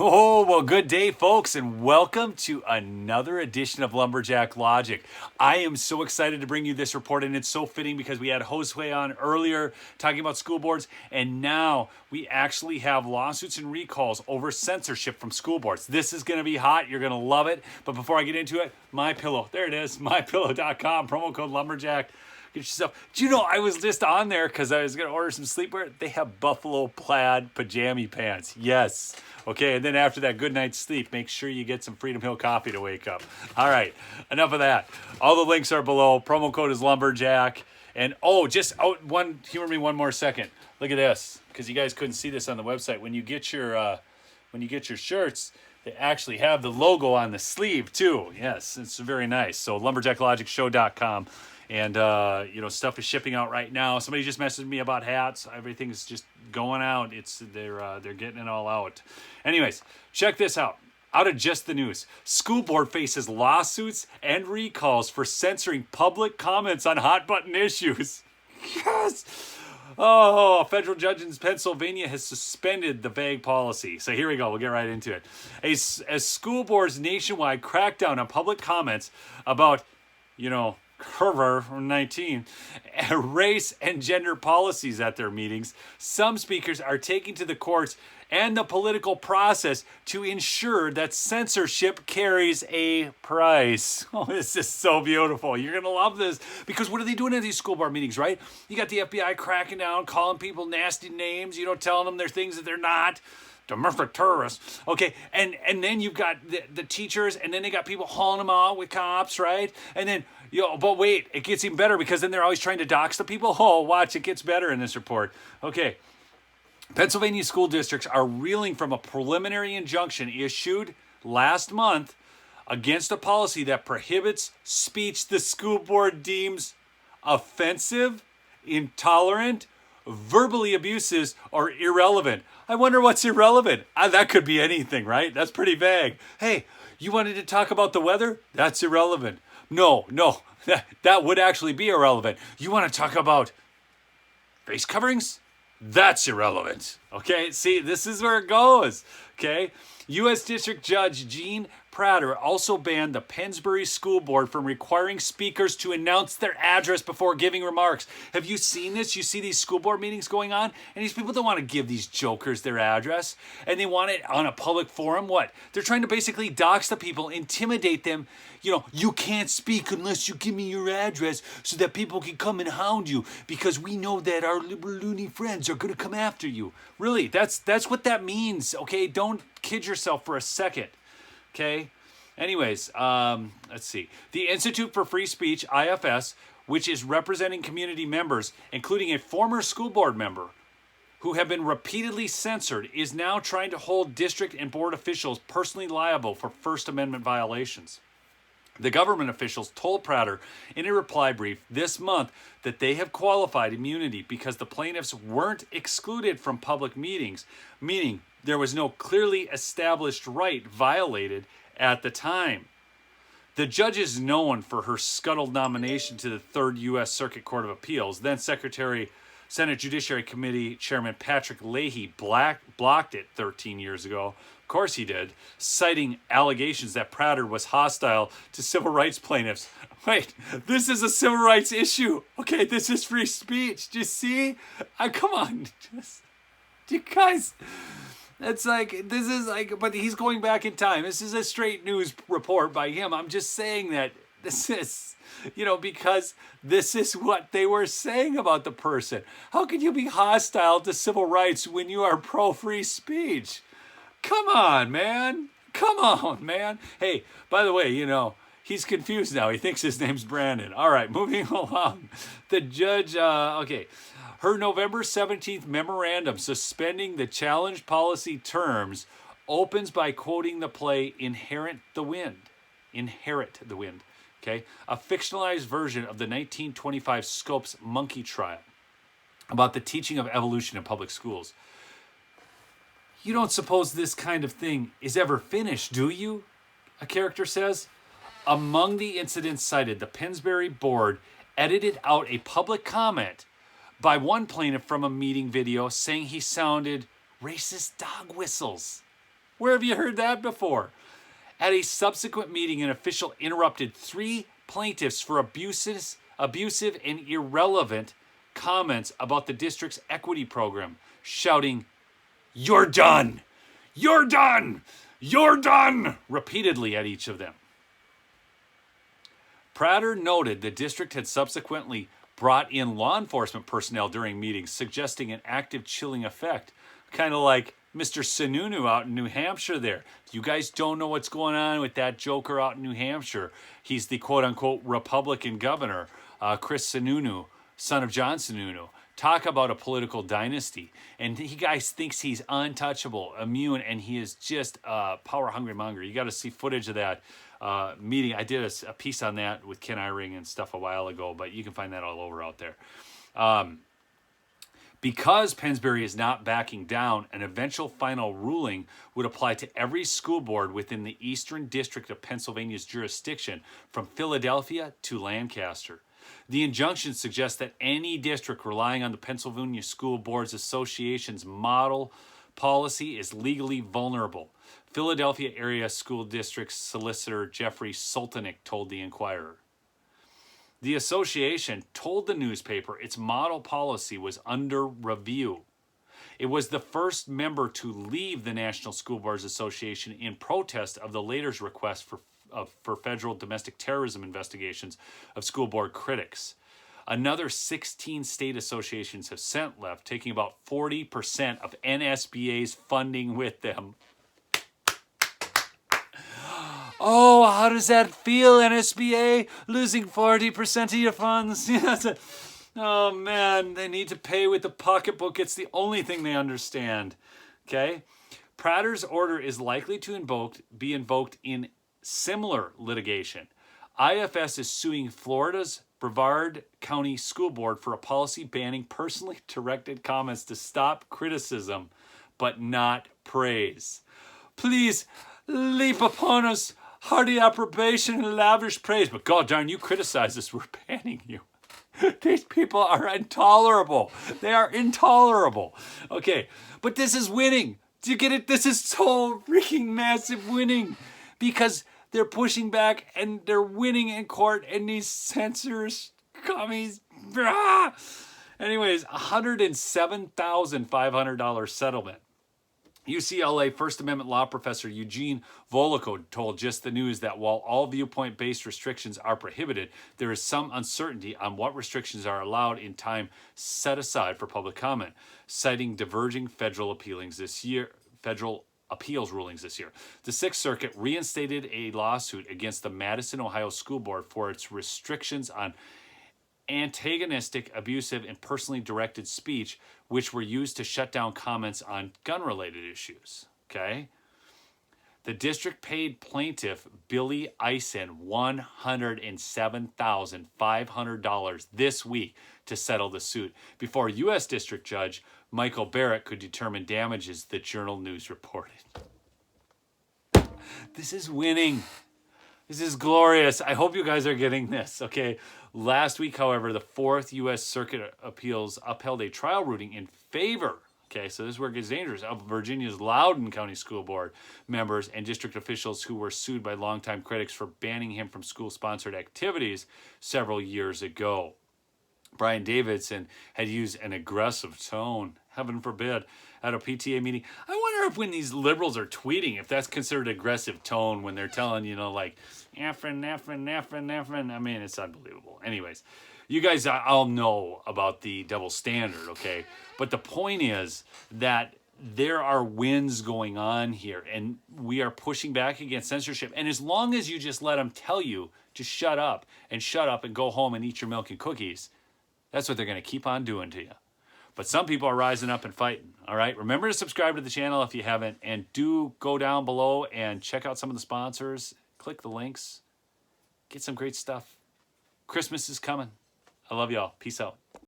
Oh, well, good day, folks, and welcome to another edition of Lumberjack Logic. I am so excited to bring you this report, and it's so fitting because we had Josue on earlier talking about school boards, and now we actually have lawsuits and recalls over censorship from school boards. This is going to be hot. You're going to love it. But before I get into it, MyPillow. There it is, mypillow.com, promo code Lumberjack. Get yourself. Do you know I was just on there because I was going to order some sleepwear? They have buffalo plaid pajama pants. Yes. Okay. And then after that good night's sleep, make sure you get some Freedom Hill coffee to wake up. All right. Enough of that. All the links are below. Promo code is Lumberjack. And humor me one more second. Look at this, because you guys couldn't see this on the website. When you get your shirts, they actually have the logo on the sleeve too. Yes, it's very nice. So lumberjacklogicshow.com. And, stuff is shipping out right now. Somebody just messaged me about hats. Everything's just going out. They're getting it all out. Anyways, check this out. Out of just the news, school board faces lawsuits and recalls for censoring public comments on hot button issues. Yes! Oh, a federal judge in Pennsylvania has suspended the vague policy. So here we go. We'll get right into it. As school boards nationwide crack down on public comments about, COVID-19, race and gender policies at their meetings, some speakers are taking to the courts and the political process to ensure that censorship carries a price. Oh, this is so beautiful. You're going to love this because what are they doing at these school board meetings, right? You got the FBI cracking down, calling people nasty names, telling them they're things that they're not. Domestic terrorists. Okay, and then you've got the teachers, and then they got people hauling them out with cops, right? And then, but wait, it gets even better because then they're always trying to dox the people. Oh, watch, it gets better in this report. Okay, Pennsylvania school districts are reeling from a preliminary injunction issued last month against a policy that prohibits speech the school board deems offensive, intolerant, verbally abusive, or irrelevant. I wonder what's irrelevant. That could be anything, right? That's pretty vague. Hey, you wanted to talk about the weather? That's irrelevant. No, that would actually be irrelevant. You want to talk about face coverings? That's irrelevant. Okay, see, this is where it goes. Okay, U.S. District Judge Gene Prater also banned the Pennsbury School Board from requiring speakers to announce their address before giving remarks. Have you seen this? You see these school board meetings going on, and these people don't want to give these jokers their address, and they want it on a public forum. What? They're trying to basically dox the people, intimidate them. You can't speak unless you give me your address so that people can come and hound you because we know that our liberal loony friends are going to come after you. Really, that's what that means, okay? Don't kid yourself for a second. Okay. Anyways, let's see. The Institute for Free Speech, IFS, which is representing community members, including a former school board member who have been repeatedly censored, is now trying to hold district and board officials personally liable for First Amendment violations. The government officials told Prater in a reply brief this month that they have qualified immunity because the plaintiffs weren't excluded from public meetings, meaning there was no clearly established right violated at the time. The judge is known for her scuttled nomination to the Third U.S. Circuit Court of Appeals. Then Senate Judiciary Committee Chairman Patrick Leahy blocked it 13 years ago. Of course he did, citing allegations that Prater was hostile to civil rights plaintiffs. Wait, this is a civil rights issue. Okay, this is free speech. Do you see? Come on. You guys... but he's going back in time. This is a straight news report by him. I'm just saying that this is, because this is what they were saying about the person. How can you be hostile to civil rights when you are pro-free speech? Come on, man. Hey, by the way, he's confused now. He thinks his name's Brandon. All right, moving along. The judge, her November 17th memorandum suspending the challenged policy terms opens by quoting the play Inherit the Wind, okay? A fictionalized version of the 1925 Scopes Monkey Trial about the teaching of evolution in public schools. You don't suppose this kind of thing is ever finished, do you? A character says. Among the incidents cited, the Pennsbury board edited out a public comment by one plaintiff from a meeting video saying he sounded racist dog whistles. Where have you heard that before? At a subsequent meeting, an official interrupted 3 plaintiffs for abusive and irrelevant comments about the district's equity program, shouting, "You're done! You're done! You're done!" repeatedly at each of them. Prater noted the district had subsequently brought in law enforcement personnel during meetings, suggesting an active chilling effect, kind of like Mr. Sununu out in New Hampshire there. You guys don't know what's going on with that joker out in New Hampshire. He's the quote-unquote Republican governor, Chris Sununu, son of John Sununu. Talk about a political dynasty. And he guys thinks he's untouchable, immune, and he is just a power-hungry monger. You got to see footage of that meeting. I did a piece on that with Ken Eyring and stuff a while ago, but you can find that all over out there. Because Pennsbury is not backing down, an eventual final ruling would apply to every school board within the Eastern District of Pennsylvania's jurisdiction, from Philadelphia to Lancaster. The injunction suggests that any district relying on the Pennsylvania School Boards Association's model policy is legally vulnerable. Philadelphia Area School District Solicitor Jeffrey Soltanic told the Inquirer. The association told the newspaper its model policy was under review. It was the first member to leave the National School Boards Association in protest of the latter's request for federal domestic terrorism investigations of school board critics. Another 16 state associations have since left, taking about 40% of NSBA's funding with them. Oh, how does that feel, NSBA? Losing 40% of your funds? Oh, man, they need to pay with the pocketbook. It's the only thing they understand. Okay? Prater's order is likely to be invoked in similar litigation. IFS is suing Florida's Brevard County School Board for a policy banning personally directed comments to stop criticism, but not praise. Please leap upon us hearty approbation and lavish praise, but god darn, you criticize us, we're banning you. These people are intolerable. They are intolerable. Okay, but this is winning. Do you get it? This is so freaking massive winning, because they're pushing back and they're winning in court, and these censors, commies, anyways, $107,500 settlement. UCLA First Amendment law professor Eugene Voloco told Just the News that while all viewpoint-based restrictions are prohibited, there is some uncertainty on what restrictions are allowed in time set aside for public comment, citing diverging federal appeals this year. The Sixth Circuit reinstated a lawsuit against the Madison, Ohio School Board for its restrictions on antagonistic, abusive, and personally directed speech, which were used to shut down comments on gun-related issues. Okay? The district paid plaintiff Billy Eisen $107,500 this week to settle the suit before U.S. District Judge Michael Barrett could determine damages, the Journal News reported. This is winning. This is glorious. I hope you guys are getting this, okay? Last week, however, the Fourth U.S. Circuit Appeals upheld a trial ruling in favor, okay, so this is where it gets dangerous, of Virginia's Loudoun County School Board members and district officials who were sued by longtime critics for banning him from school-sponsored activities several years ago. Brian Davidson had used an aggressive tone, heaven forbid, at a PTA meeting. I wonder if when these liberals are tweeting, if that's considered aggressive tone when they're telling, like, effing. I mean, it's unbelievable. Anyways, you guys all know about the double standard, okay? But the point is that there are wins going on here, and we are pushing back against censorship. And as long as you just let them tell you to shut up and go home and eat your milk and cookies, that's what they're going to keep on doing to you. But some people are rising up and fighting, all right? Remember to subscribe to the channel if you haven't, and do go down below and check out some of the sponsors. Click the links. Get some great stuff. Christmas is coming. I love y'all. Peace out.